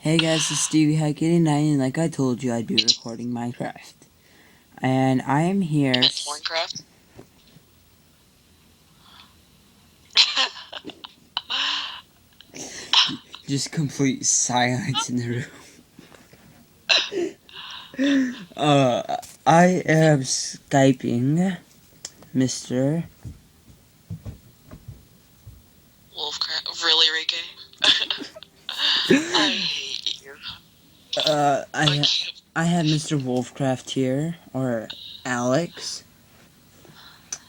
Hey guys, it's Stevie Hack 89, and like I told you, I'd be recording Minecraft. And I am here. Minecraft? Just complete silence in the room. I am Skyping Mr. Wolfcraft? Really, Ricky? I hate you. I have Mr. Wolfcraft here, or Alex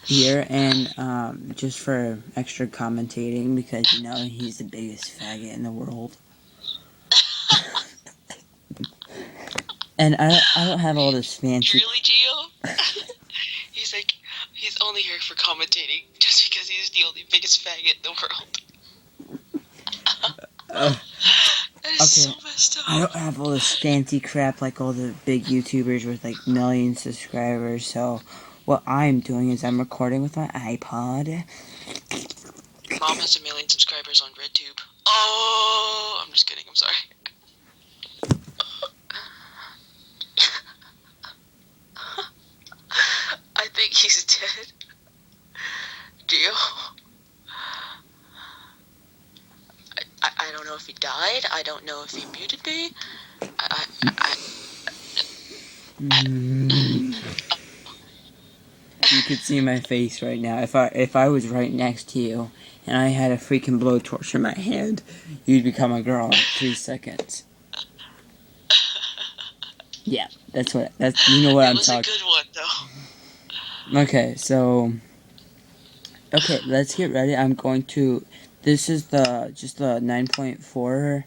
here, and just for extra commentating, because you know he's the biggest faggot in the world. And I don't have all this fancy. Really, Gio? He's only here for commentating just because he's the only biggest faggot in the world. That is so messed up. I don't have all this fancy crap like all the big YouTubers with like million subscribers, so what I'm doing is I'm recording with my iPod. Mom has 1 million subscribers on RedTube. Oh, I'm just kidding, I'm sorry. I think he's dead. Gio? I don't know if he died. I don't know if he muted me. You could see my face right now. If I was right next to you and I had a freaking blowtorch in my hand, you'd become a girl in 3 seconds. Yeah, that's you know what I'm talking. It was a good one though. Okay, so let's get ready. I'm going to. This is just the 9.4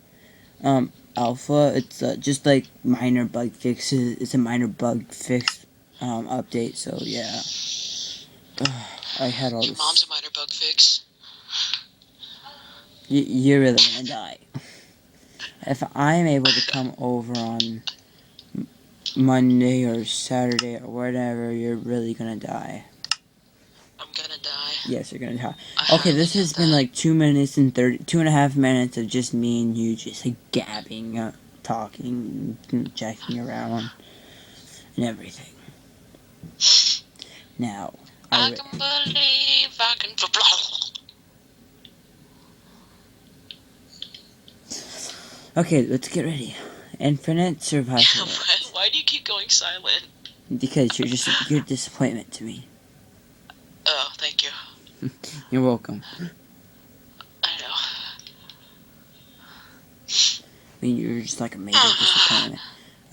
alpha. It's just like minor bug fixes. It's a minor bug fix update. So yeah, I had all Your this. mom's a minor bug fix. You're really gonna die. If I'm able to come over on Monday or Saturday or whatever, you're really gonna die. I'm gonna die. Yes, you're gonna die. Okay, this has been like 2 minutes and 2.5 minutes of just me and you just like gabbing, talking, jacking around, and everything. Now, I can believe I can okay, let's get ready. Infinite survival. Why do you keep going silent? Because you're a disappointment to me. Oh, thank you. You're welcome. I know. I mean, you're just like a major disappointment.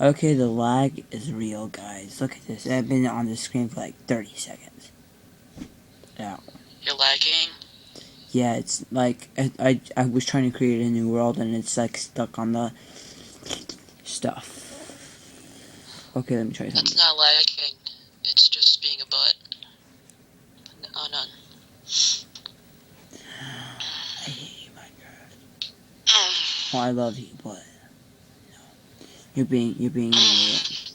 Okay, the lag is real, guys. Look at this. I've been on the screen for like 30 seconds. Ow. You're lagging? Yeah, it's like, I was trying to create a new world and it's like stuck on the stuff. Okay, let me try something. It's not lagging. It's just being a butt. Oh, none. I hate you, Minecraft. Oh, I love you, but no. You're being an idiot.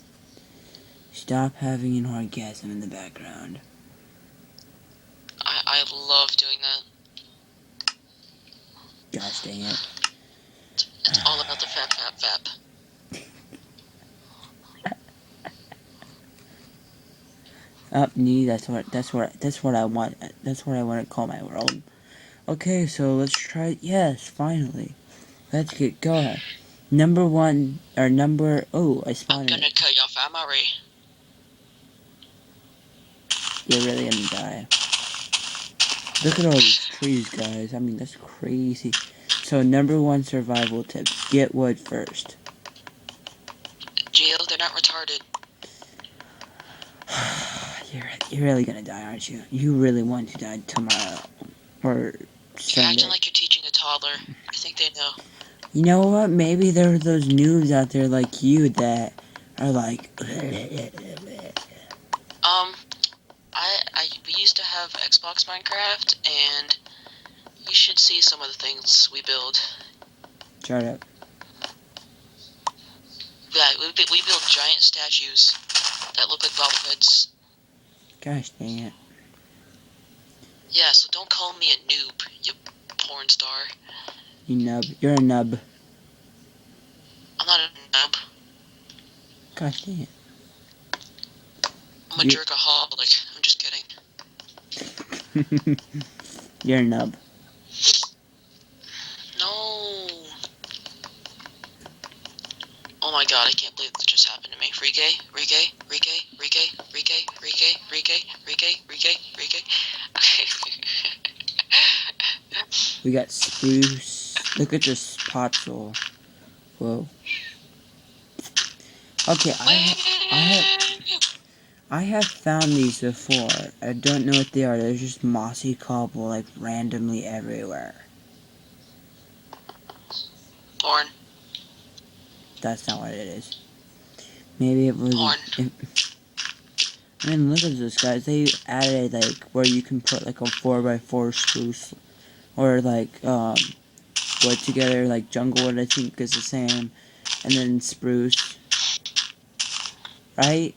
Stop having an orgasm in the background. I love doing that. Gosh dang it. It's all about the fap. Up knee, that's what I want. That's what I want to call my world. Okay, so let's try. Yes, finally. Let's get going. Number one, or number. Oh, I spawned. I'm gonna kill your family. You're really gonna die. Look at all these trees, guys. I mean, that's crazy. So, number one survival tip: get wood first. Jill, they're not retarded. You're really gonna die, aren't you? You really want to die tomorrow, or Sunday. You're acting like you're teaching a toddler. I think they know. You know what? Maybe there are those noobs out there like you that are like. We used to have Xbox Minecraft, and you should see some of the things we build. Shut up. Yeah, we build giant statues that look like bobbleheads. Gosh dang it. Yeah, so don't call me a noob, you porn star. You nub. You're a nub. Gosh dang it. I'm a jerkaholic. I'm just kidding. You're a nub. No. Oh my god, I can't believe that just happened to me. Rike. Okay. We got spruce. Look at this potsoul. Whoa. Okay, I have found these before. I don't know what they are. They're just mossy cobble, like, randomly everywhere. Porn. That's not what it is. Maybe it was... Porn. I mean, look at this, guys. They added, like, where you can put, like, a 4x4 spruce. Or, like, wood together. Like, jungle wood, I think, is the same. And then spruce. Right?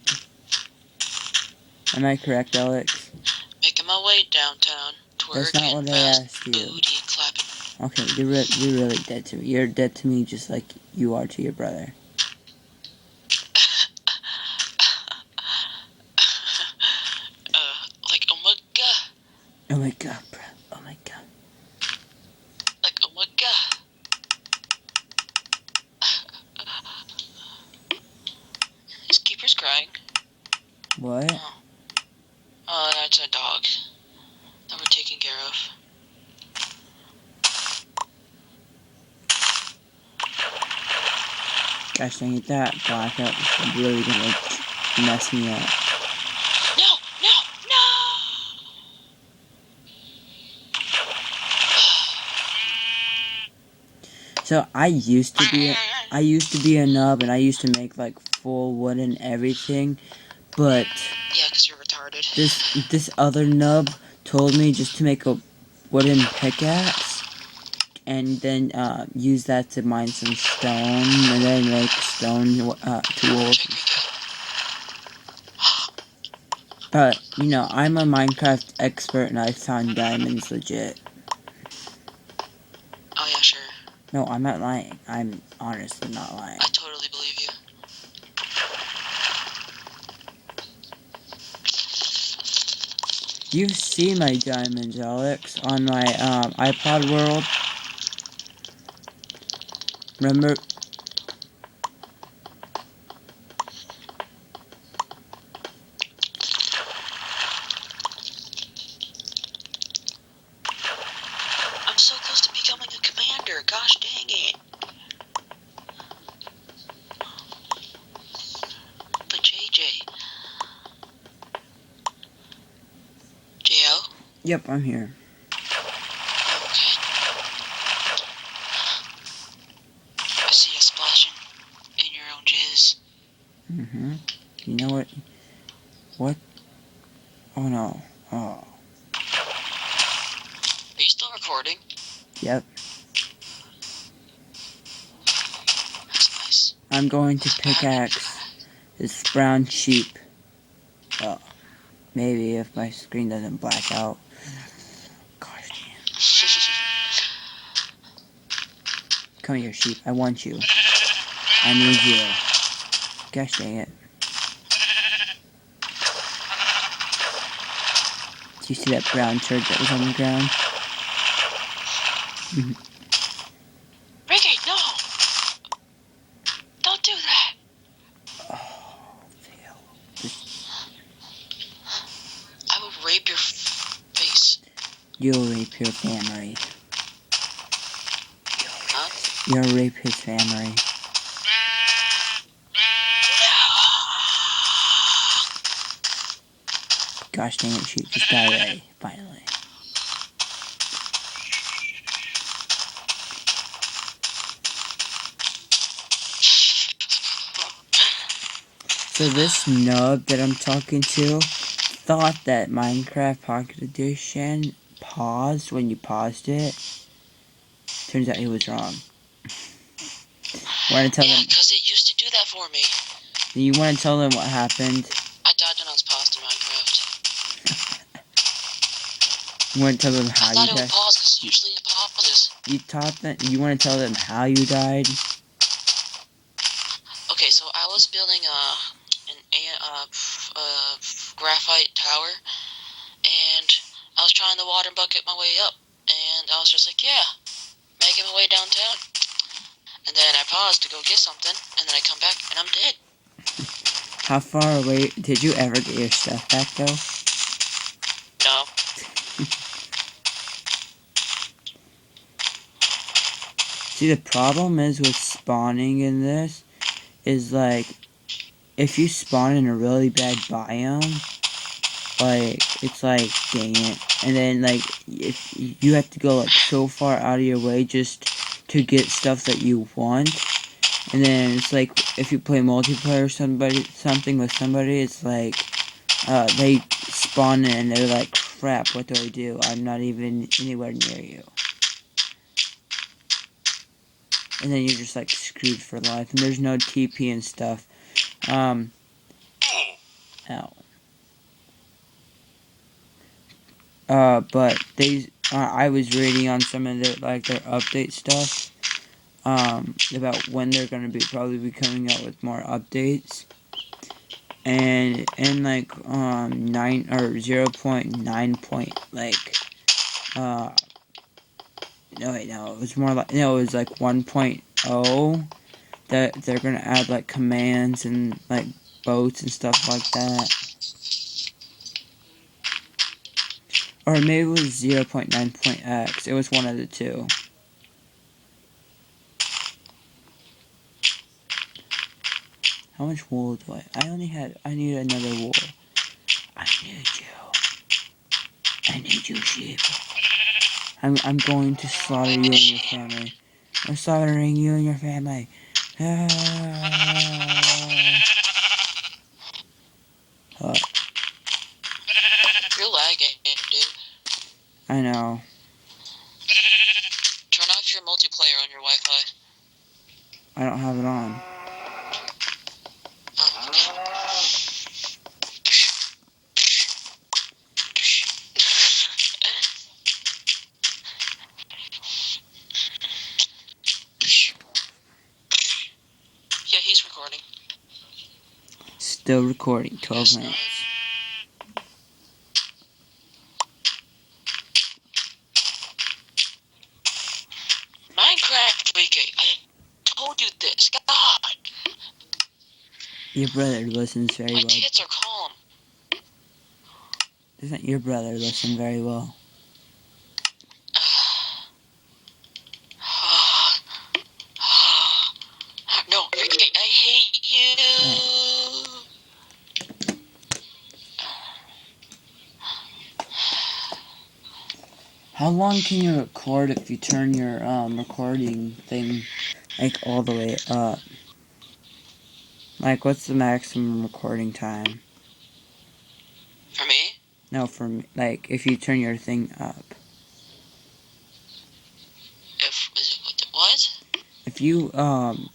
Am I correct, Alex? Making my way downtown. That's not what I asked you. Booty clapping. Okay, you're really dead to me. You're dead to me just like you are to your brother. Like, oh my god. Oh my god, bro. Oh my god. Like, oh my god. Is Keeper's crying? What? Oh, that's a dog that we're taking care of. Gosh dang it, that blackout is really gonna mess me up. No! So I used to be a nub, and I used to make like full wood and everything, but Yeah, because you're retarded. this other nub told me just to make a wooden pickaxe, and then use that to mine some stone, and then make stone tools. But, you know, I'm a Minecraft expert, and I found diamonds legit. Oh yeah, sure. No, I'm not lying. I'm honestly not lying. I totally believe you. You've seen my diamonds, Alex, on my iPod world. Remember? I'm so close to becoming a commander. Gosh dang it. But JJ. JO? Yep, I'm here. Okay. I see you splashing in your own jizz. Mm-hmm. You know what? What? Oh no. Oh. Are you still recording? Yep. That's nice. I'm going to pickaxe this brown sheep. Oh. Maybe if my screen doesn't black out. Gosh damn. Come here, sheep. I want you. I need you. Gosh dang it. Do you see that brown turd that was on the ground? Ricky, no! Don't do that! Oh, fail. I will rape your face. You'll rape your family. Huh? You'll rape his family. Gosh dang it, sheep. Just die already. Finally. So this nub that I'm talking to thought that Minecraft Pocket Edition paused when you paused it. Turns out he was wrong. Want to tell them? Because it used to do that for me. You want to tell them what happened? I died when I was paused in Minecraft. You want to tell them how I thought you it would died? pause because usually it pauses. You want to tell them how you died? Okay, so I was building a graphite tower, and I was trying to water bucket my way up, and I was just like, yeah, making my way downtown. And then I paused to go get something, and then I come back, and I'm dead. How far away did you ever get your stuff back though? No. See, the problem is with spawning in this is like if you spawn in a really bad biome, like it's like dang it, and then like if you have to go like so far out of your way just to get stuff that you want, and then it's like if you play multiplayer or something with somebody, it's like they spawn in and they're like, crap, what do I do? I'm not even anywhere near you. And then you're just like screwed for life, and there's no TP and stuff. Ow. But I was reading on some of their update stuff, about when they're gonna probably be coming out with more updates. And in like 9 or 0.9 point no wait, no, it was more like, no, it was like 1.0 that they're gonna add like commands and like boats and stuff like that. Or maybe it was 0.9.x. It was one of the two. How much wool do I need another wool. I need you, sheep. I'm going to slaughter you and your family. I'm slaughtering you and your family. You're lagging, dude. I know. Turn off your multiplayer on your Wi-Fi. I don't have it on. Yeah, he's recording. Still recording. 12 minutes. Minecraft Wiki. I told you this. God. Your brother listens very well. My tits are calm. Doesn't your brother listen very well? No, Ricky, I hate you. How long can you record if you turn your recording thing like all the way up? Like, what's the maximum recording time? For me? No, for me, like if you turn your thing up. What? If you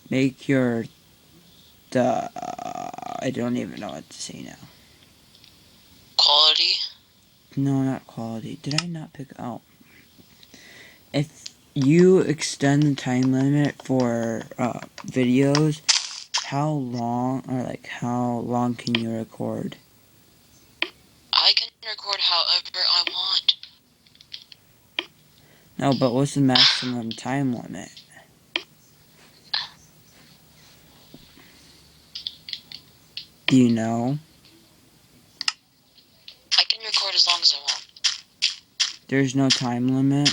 make your I don't even know what to say now. Quality? No, not quality. Did I not pick out? If you extend the time limit for videos, how long can you record? I can record however I want. No, but what's the maximum time limit? Do you know? I can record as long as I want. There's no time limit?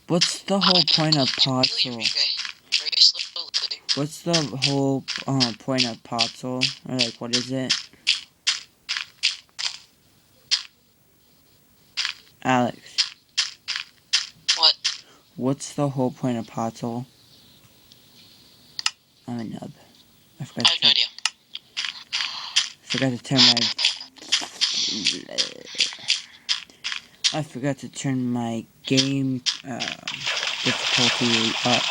What's the whole point of Podzol? What's the whole point of Podzol? Or like, what is it? Alex. What? What's the whole point of Podzol? I'm a nub. I have no idea. I forgot to turn my game difficulty up.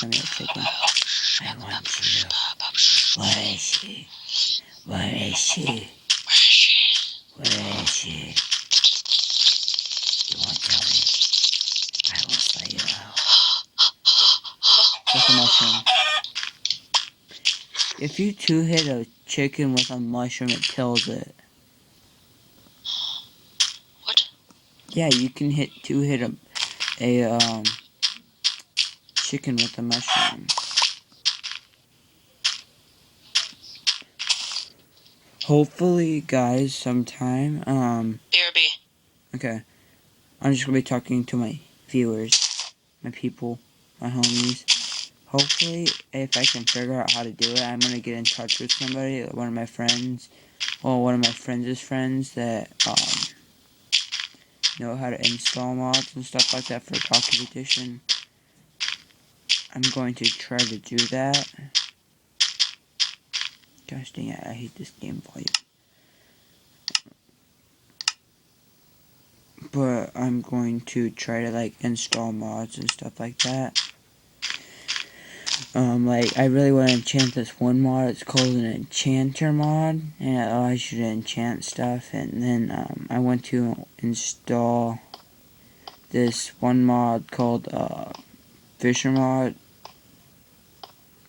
Come here, chicken. I want you. Where is she? Where is she? Where is she? Where is she? You won't tell me. I will slay you out. With a mushroom. If you two-hit a chicken with a mushroom, it kills it. What? Yeah, you can two-hit a chicken with a mushroom. Hopefully, guys, sometime, BRB. okay. I'm just gonna be talking to my viewers, my people, my homies. Hopefully, if I can figure out how to do it, I'm gonna get in touch with somebody, one of my friends, or one of my friends' friends that, know how to install mods and stuff like that for Pocket Edition. I'm going to try to do that. Gosh dang it, I hate this game volume. But I'm going to try to, like, install mods and stuff like that. Like, I really want to enchant this one mod. It's called an enchanter mod, and it allows you to enchant stuff. And then, I want to install this one mod called, Fisher mod.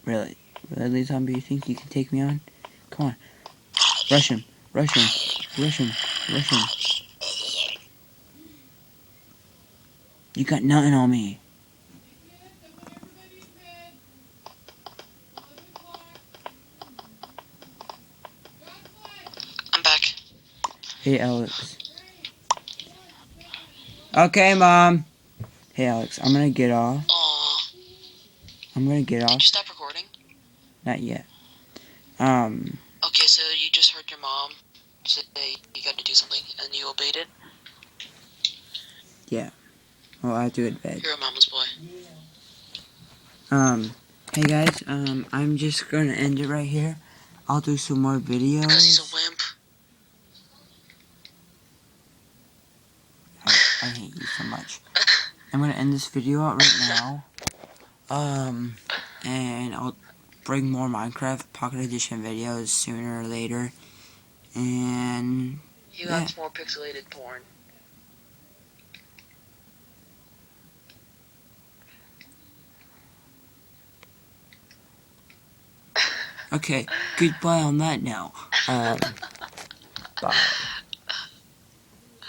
Really, zombie, you think you can take me on? Come on. Rush him, rush him, rush him, rush him. You got nothing on me. I'm back. Hey, Alex. Okay, Mom. Hey, Alex, I'm gonna get off. Aww. I'm gonna get off. Did you stop recording? Not yet. Okay, so you just heard your mom say you got to do something, and you obeyed it? Yeah. Well, I have to go to bed. You're a mama's boy. Hey guys, I'm just gonna end it right here. I'll do some more videos. Because he's a wimp. I hate you so much. I'm gonna end this video out right now. And I'll bring more Minecraft Pocket Edition videos sooner or later. And You got more pixelated porn. okay, goodbye on that now. Bye.